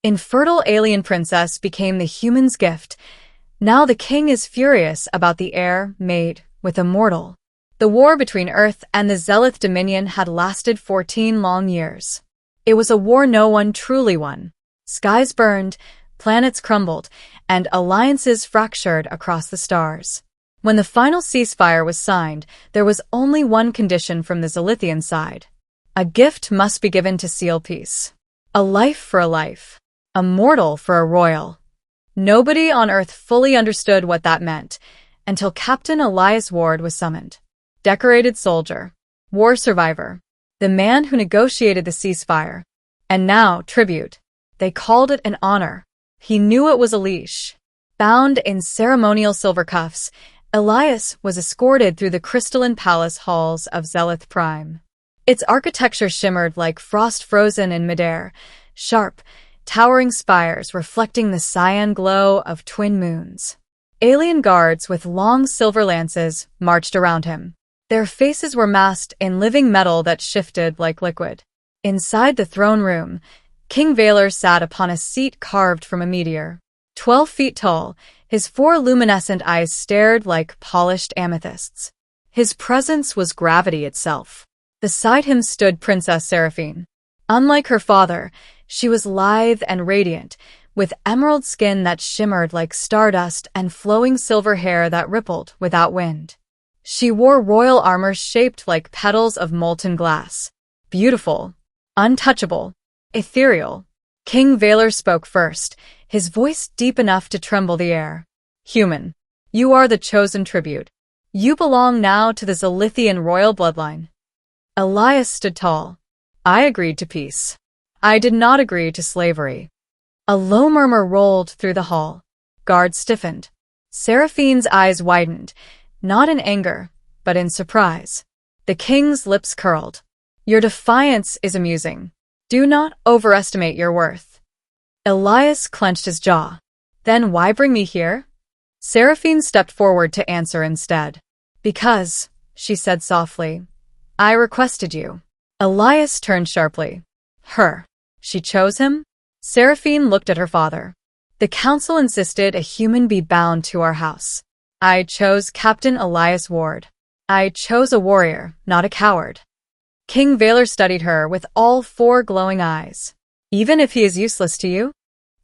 Infertile alien princess became the human's gift. Now the king is furious about the heir made with a mortal. The war between Earth and the Zealoth Dominion had lasted 14 long years. It was a war no one truly won. Skies burned, planets crumbled, and alliances fractured across the stars. When the final ceasefire was signed, there was only one condition from the Zalithian side. A gift must be given to seal peace. A life for a life. A mortal for a royal. Nobody on Earth fully understood what that meant, until Captain Elias Ward was summoned. Decorated soldier. War survivor. The man who negotiated the ceasefire. And now, tribute. They called it an honor. He knew it was a leash. Bound in ceremonial silver cuffs, Elias was escorted through the crystalline palace halls of Zealoth Prime. Its architecture shimmered like frost frozen in midair, sharp, towering spires reflecting the cyan glow of twin moons. Alien guards with long silver lances marched around him. Their faces were masked in living metal that shifted like liquid. Inside the throne room, King Valor sat upon a seat carved from a meteor. 12 feet tall, his 4 luminescent eyes stared like polished amethysts. His presence was gravity itself. Beside him stood Princess Seraphine. Unlike her father, she was lithe and radiant, with emerald skin that shimmered like stardust and flowing silver hair that rippled without wind. She wore royal armor shaped like petals of molten glass. Beautiful, untouchable, ethereal. King Valor spoke first, his voice deep enough to tremble the air. Human, you are the chosen tribute. You belong now to the Zalithian royal bloodline. Elias stood tall. I agreed to peace. I did not agree to slavery. A low murmur rolled through the hall. Guards stiffened. Seraphine's eyes widened, not in anger, but in surprise. The king's lips curled. Your defiance is amusing. Do not overestimate your worth. Elias clenched his jaw. Then why bring me here? Seraphine stepped forward to answer instead. Because, she said softly, I requested you. Elias turned sharply. Her. She chose him? Seraphine looked at her father. The council insisted a human be bound to our house. I chose Captain Elias Ward. I chose a warrior, not a coward. King Valor studied her with all 4 glowing eyes. Even if he is useless to you?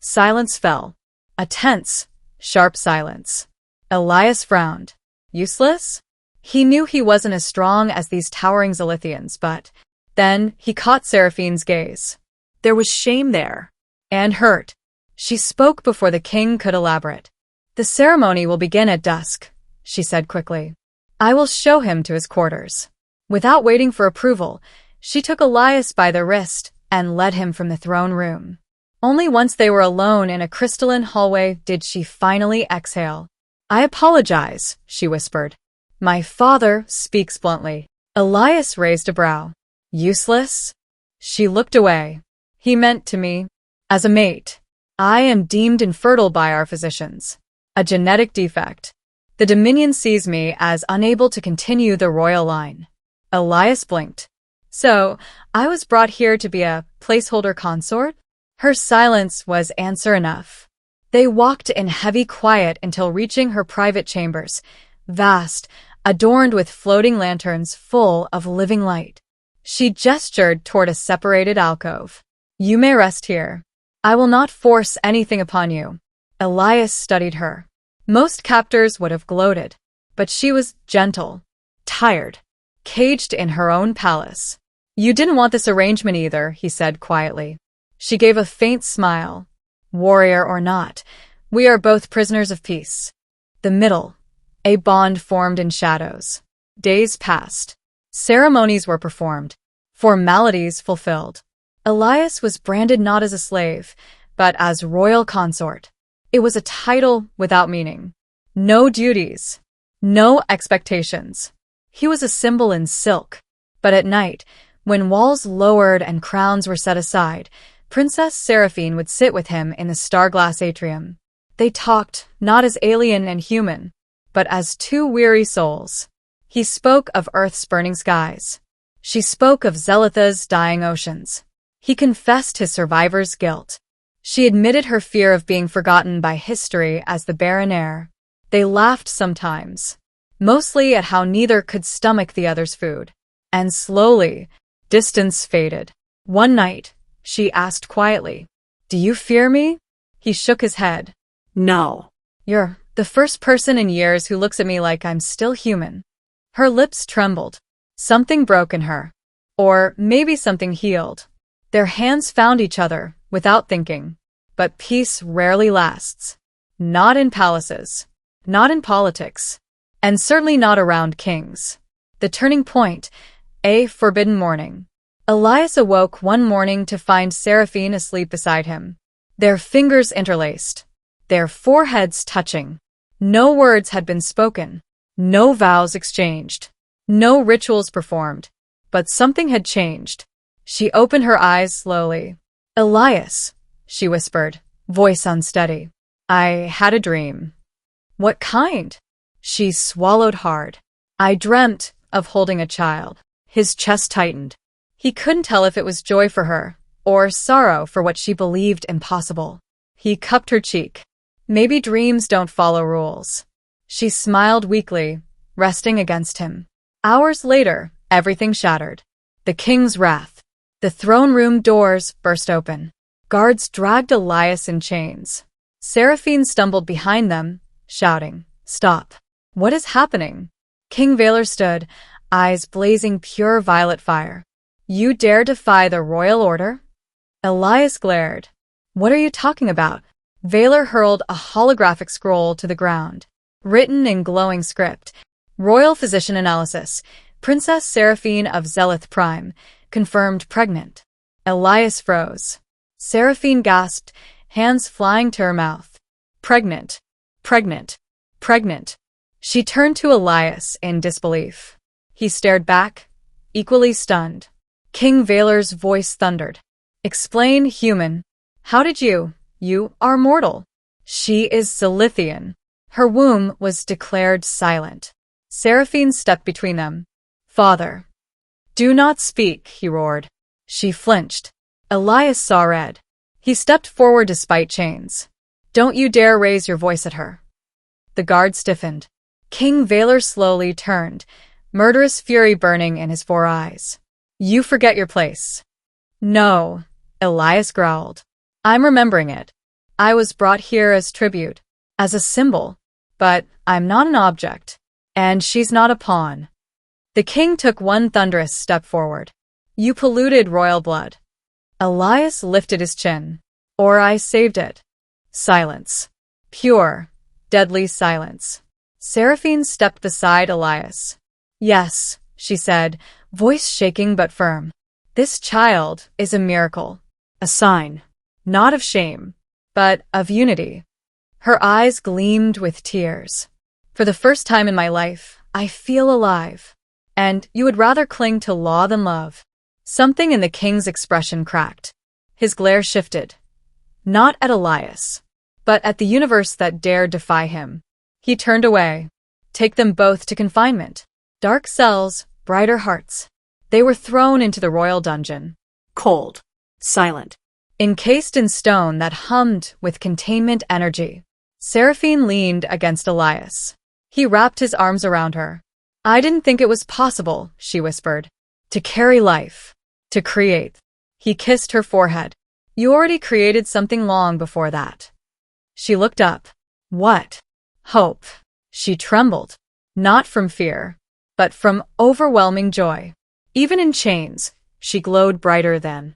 Silence fell. A tense, sharp silence. Elias frowned. Useless? He knew he wasn't as strong as these towering Zalithians, but then he caught Seraphine's gaze. There was shame there. And hurt. She spoke before the king could elaborate. The ceremony will begin at dusk, she said quickly. I will show him to his quarters. Without waiting for approval, she took Elias by the wrist and led him from the throne room. Only once they were alone in a crystalline hallway did she finally exhale. I apologize, she whispered. My father speaks bluntly. Elias raised a brow. Useless? She looked away. He meant to me. As a mate. I am deemed infertile by our physicians. A genetic defect. The Dominion sees me as unable to continue the royal line. Elias blinked. So, I was brought here to be a placeholder consort? Her silence was answer enough. They walked in heavy quiet until reaching her private chambers, vast, adorned with floating lanterns full of living light. She gestured toward a separated alcove. You may rest here. I will not force anything upon you. Elias studied her. Most captors would have gloated, but she was gentle, tired, caged in her own palace. You didn't want this arrangement either, he said quietly. She gave a faint smile. Warrior or not, we are both prisoners of peace. The middle. A bond formed in shadows. Days passed. Ceremonies were performed. Formalities fulfilled. Elias was branded not as a slave, but as royal consort. It was a title without meaning. No duties. No expectations. He was a symbol in silk. But at night, when walls lowered and crowns were set aside, Princess Seraphine would sit with him in the star-glass atrium. They talked, not as alien and human, but as 2 weary souls. He spoke of Earth's burning skies. She spoke of Zelitha's dying oceans. He confessed his survivor's guilt. She admitted her fear of being forgotten by history as the barren heir. They laughed sometimes, mostly at how neither could stomach the other's food. And slowly, distance faded. One night, she asked quietly, "Do you fear me?" He shook his head. No. "You're the first person in years who looks at me like I'm still human." Her lips trembled. Something broke in her. Or maybe something healed. Their hands found each other, without thinking. But peace rarely lasts. Not in palaces. Not in politics. And certainly not around kings. The turning point. A forbidden morning. Elias awoke one morning to find Seraphine asleep beside him. Their fingers interlaced. Their foreheads touching. No words had been spoken. No vows exchanged. No rituals performed. But something had changed. She opened her eyes slowly. "Elias," she whispered, voice unsteady. "I had a dream." "What kind?" She swallowed hard. "I dreamt of holding a child." His chest tightened. He couldn't tell if it was joy for her, or sorrow for what she believed impossible. He cupped her cheek. "Maybe dreams don't follow rules." She smiled weakly, resting against him. Hours later, everything shattered. The king's wrath. The throne room doors burst open. Guards dragged Elias in chains. Seraphine stumbled behind them, shouting, "Stop. What is happening?" King Valor stood, eyes blazing pure violet fire. "You dare defy the royal order?" Elias glared. "What are you talking about?" Valor hurled a holographic scroll to the ground. Written in glowing script. "Royal physician analysis. Princess Seraphine of Zelith Prime, confirmed pregnant." Elias froze. Seraphine gasped, hands flying to her mouth. "Pregnant. Pregnant. Pregnant." She turned to Elias in disbelief. He stared back, equally stunned. King Valor's voice thundered. "Explain, human. How did you are mortal." "She is Zelithian." Her womb was declared silent. Seraphine stepped between them. "Father." "Do not speak," he roared. She flinched. Elias saw red. He stepped forward despite chains. "Don't you dare raise your voice at her." The guard stiffened. King Valor slowly turned, murderous fury burning in his 4 eyes. "You forget your place." "No," Elias growled. "I'm remembering it. I was brought here as tribute, as a symbol, but I'm not an object, and she's not a pawn." The king took one thunderous step forward. "You polluted royal blood." Elias lifted his chin. "Or I saved it." Silence. Pure, deadly silence. Seraphine stepped beside Elias. "Yes," she said, voice shaking but firm. "This child is a miracle. A sign, not of shame, but of unity." Her eyes gleamed with tears. "For the first time in my life, I feel alive. And you would rather cling to law than love." Something in the king's expression cracked. His glare shifted. Not at Elias, but at the universe that dared defy him. He turned away. Take them both to confinement. Dark cells, brighter hearts. They were thrown into the royal dungeon. Cold. Silent. Encased in stone that hummed with containment energy. Seraphine leaned against Elias. He wrapped his arms around her. "I didn't think it was possible," she whispered. "To carry life. To create." He kissed her forehead. "You already created something long before that." She looked up. "What?" "Hope." She trembled. Not from fear, but from overwhelming joy. Even in chains, she glowed brighter then.